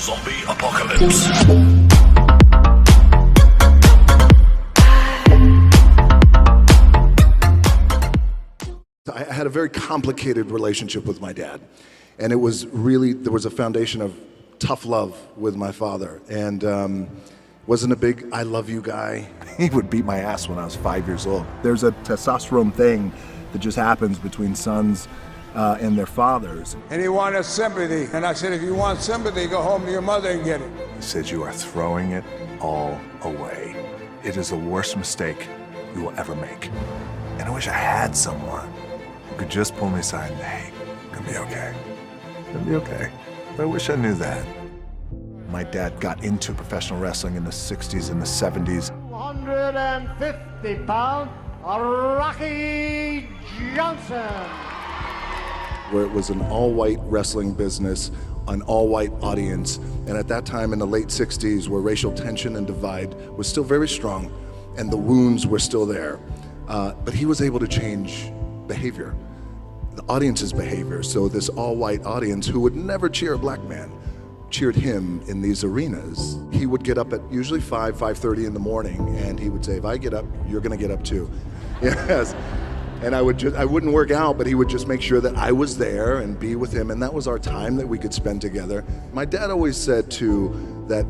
Zombie Apocalypse. I had a very complicated relationship with my dad, and it was really, there was a foundation of tough love with my father, and wasn't a big I love you guy. He would beat my ass when I was 5 years old. There's a testosterone thing that just happens between sons and their fathers. And he wanted sympathy, and I said, if you want sympathy, go home to your mother and get it. He said, you are throwing it all away. It is the worst mistake you will ever make. And I wish I had someone who could just pull me aside and, hey, it's gonna be okay. It's gonna be okay. But I wish I knew that. My dad got into professional wrestling in the 60s and the 70s. 150 pound, Rocky Johnson. Where it was an all-white wrestling business, an all-white audience. And at that time in the late 60s, where racial tension and divide was still very strong and the wounds were still there. But he was able to change behavior, the audience's behavior. So this all-white audience who would never cheer a black man cheered him in these arenas. He would get up at usually 5:30 in the morning, and he would say, if I get up, you're gonna get up too. Yes. And I wouldn't work out, but he would just make sure that I was there and be with him, and that was our time that we could spend together. My dad always said too that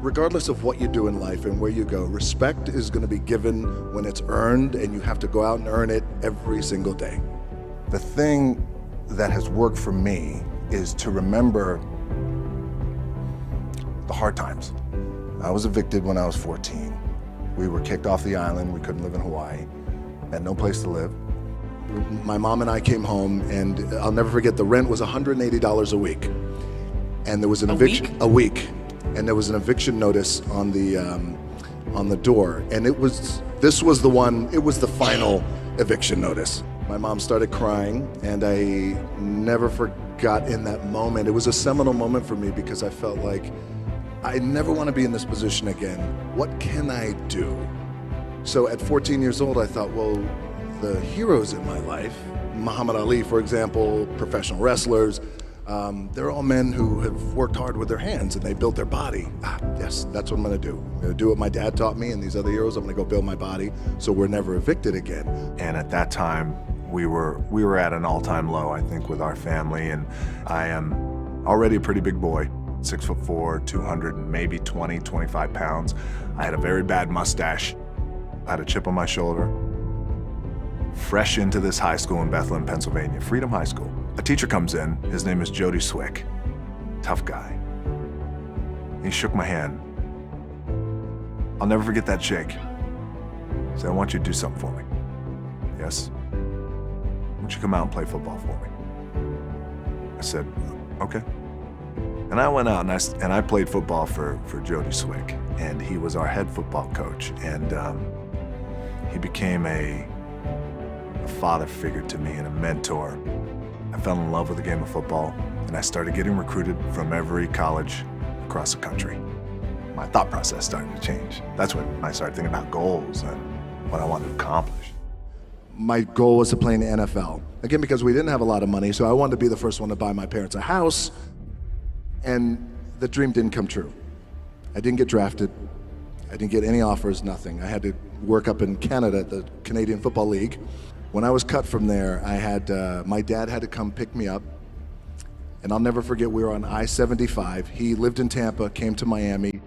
regardless of what you do in life and where you go, respect is gonna be given when it's earned, and you have to go out and earn it every single day. The thing that has worked for me is to remember the hard times. I was evicted when I was 14. We were kicked off the island. We couldn't live in Hawaii. Had no place to live. My mom and I came home, and I'll never forget, the rent was $180 a week. And there was an eviction a week, and there was an eviction notice on the door. And this was the one, it was the final eviction notice. My mom started crying, and I never forgot in that moment. It was a seminal moment for me because I felt like I never want to be in this position again. What can I do? So at 14 years old, I thought, well, the heroes in my life, Muhammad Ali, for example, professional wrestlers, they're all men who have worked hard with their hands and they built their body. Yes, that's what I'm gonna do. I'm gonna do what my dad taught me and these other heroes. I'm gonna go build my body so we're never evicted again. And at that time, we were at an all-time low, I think, with our family, and I am already a pretty big boy. 6'4", 200 and maybe 20, 25 pounds. I had a very bad mustache. I had a chip on my shoulder. Fresh into this high school in Bethlehem, Pennsylvania, Freedom High School. A teacher comes in, his name is Jody Swick. Tough guy. He shook my hand. I'll never forget that shake. He said, I want you to do something for me. Yes? I want you to come out and play football for me. I said, okay. And I went out and I played football for Jody Swick, and he was our head football coach, and he became a father figure to me and a mentor. I fell in love with the game of football, and I started getting recruited from every college across the country. My thought process started to change. That's when I started thinking about goals and what I wanted to accomplish. My goal was to play in the NFL. Again, because we didn't have a lot of money, so I wanted to be the first one to buy my parents a house. And the dream didn't come true. I didn't get drafted. I didn't get any offers, nothing. I had to work up in Canada at the Canadian Football League. When I was cut from there, my dad had to come pick me up. And I'll never forget, we were on I-75. He lived in Tampa, came to Miami,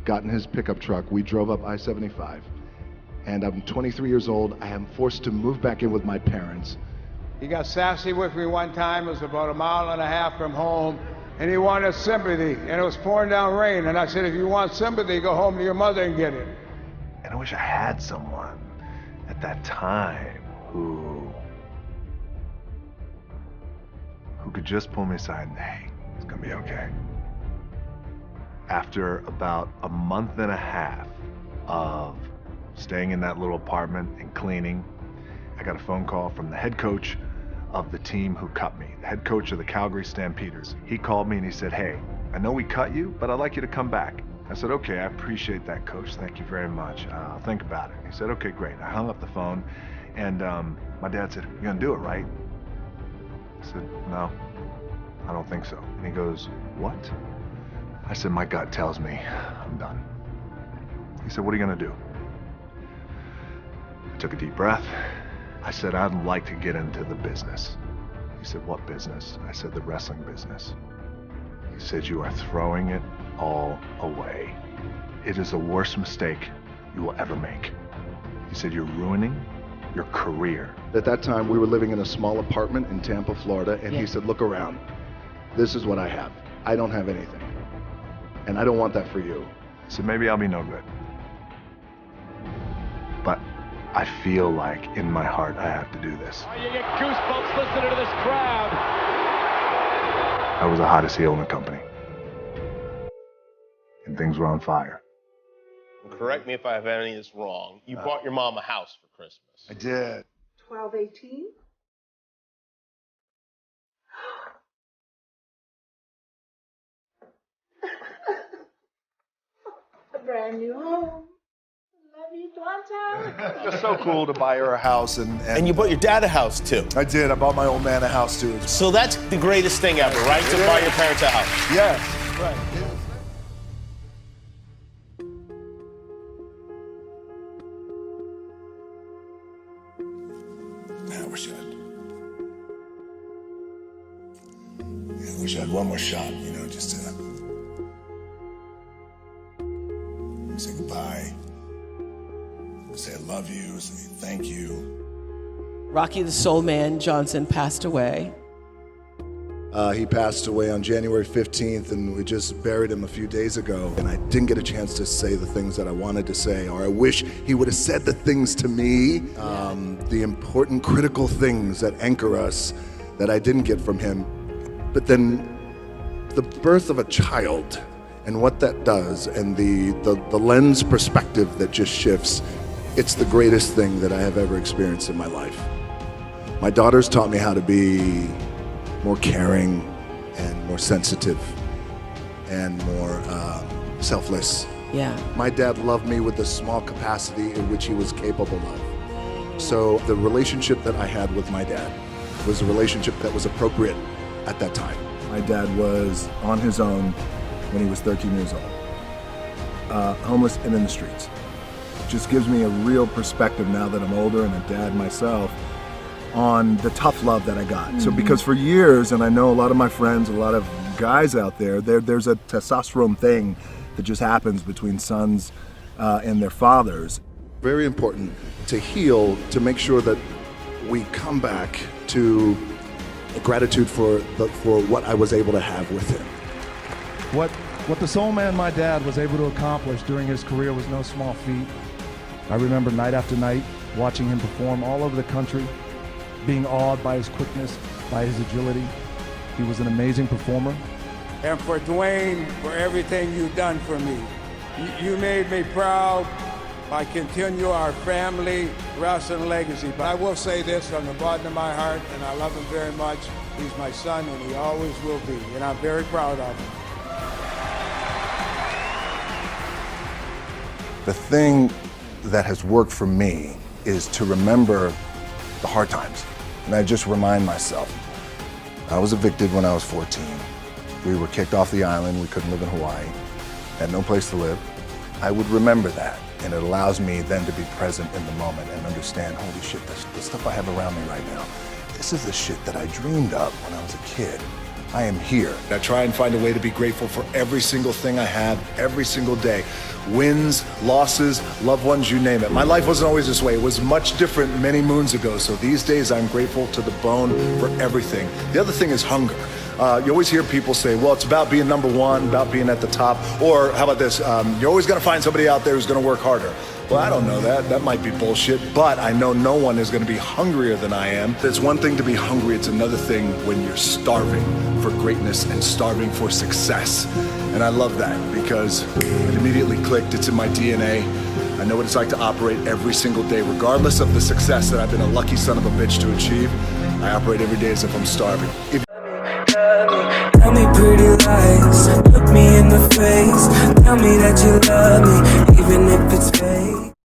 got in his pickup truck. We drove up I-75. And I'm 23 years old. I am forced to move back in with my parents. He got sassy with me one time. It was about 1.5 miles from home. And he wanted sympathy, and it was pouring down rain. And I said, if you want sympathy, go home to your mother and get it. And I wish I had someone at that time who could just pull me aside and, hey, it's gonna be okay. After about a month and a half of staying in that little apartment and cleaning, I got a phone call from the head coach of the team who cut me, the head coach of the Calgary Stampeders. He called me and he said, hey, I know we cut you, but I'd like you to come back. I said, okay, I appreciate that, coach. Thank you very much. I'll think about it. He said, okay, great. I hung up the phone, and my dad said, you're gonna do it, right? I said, no, I don't think so. And he goes, what? I said, my gut tells me I'm done. He said, what are you gonna do? I took a deep breath. I said, I'd like to get into the business. He said, what business? I said, the wrestling business. He said, you are throwing it all away. It is the worst mistake you will ever make. He said, you're ruining your career. At that time, we were living in a small apartment in Tampa, Florida, and he said, look around. This is what I have. I don't have anything. And I don't want that for you. I said, maybe I'll be no good. But I feel like in my heart I have to do this. Oh, you get goosebumps listening to this crowd. I was the hottest heel in the company. And things were on fire. Correct me if I have any of this wrong. You bought your mom a house for Christmas. I did. 12/18. A brand new home. Love you, Dwayne. It was so cool to buy her a house And you bought your dad a house too. I did. I bought my old man a house too. So that's the greatest thing ever, right? To buy your parents a house. Yes. Right. I wish I had one more shot, just to say goodbye, say I love you, say thank you. Rocky the Soul Man Johnson passed away. He passed away on January 15th, and we just buried him a few days ago. And I didn't get a chance to say the things that I wanted to say, or I wish he would have said the things to me, the important, critical things that anchor us that I didn't get from him. But then the birth of a child and what that does, and the lens perspective that just shifts, it's the greatest thing that I have ever experienced in my life. My daughters taught me how to be more caring and more sensitive and more selfless. Yeah. My dad loved me with the small capacity in which he was capable of. So the relationship that I had with my dad was a relationship that was appropriate at that time. My dad was on his own when he was 13 years old, homeless and in the streets. It just gives me a real perspective now that I'm older and a dad myself on the tough love that I got. So because for years, and I know a lot of my friends, a lot of guys out there's a testosterone thing that just happens between sons and their fathers. Very important to heal, to make sure that we come back to gratitude for what I was able to have with him. What the Soul Man, my dad, was able to accomplish during his career was no small feat. I remember night after night watching him perform all over the country, being awed by his quickness, by his agility. He was an amazing performer. And for Dwayne, for everything you've done for me. You made me proud by continue our family wrestling legacy. But I will say this from the bottom of my heart, and I love him very much. He's my son, and he always will be, and I'm very proud of him. The thing that has worked for me is to remember the hard times. And I just remind myself, I was evicted when I was 14. We were kicked off the island. We couldn't live in Hawaii. Had no place to live. I would remember that. And it allows me then to be present in the moment and understand, holy shit, the stuff I have around me right now, this is the shit that I dreamed of when I was a kid. I am here. I try and find a way to be grateful for every single thing I have, every single day. Wins, losses, loved ones, you name it. My life wasn't always this way. It was much different many moons ago. So these days I'm grateful to the bone for everything. The other thing is hunger. You always hear people say, well, it's about being number one, about being at the top. Or how about this? You're always going to find somebody out there who's going to work harder. Well, I don't know that. That might be bullshit. But I know no one is going to be hungrier than I am. It's one thing to be hungry. It's another thing when you're starving for greatness and starving for success. And I love that because it immediately clicked. It's in my DNA. I know what it's like to operate every single day, regardless of the success that I've been a lucky son of a bitch to achieve. I operate every day as if I'm starving. Tell me pretty lies, look me in the face. Tell me that you love me, even if it's fake.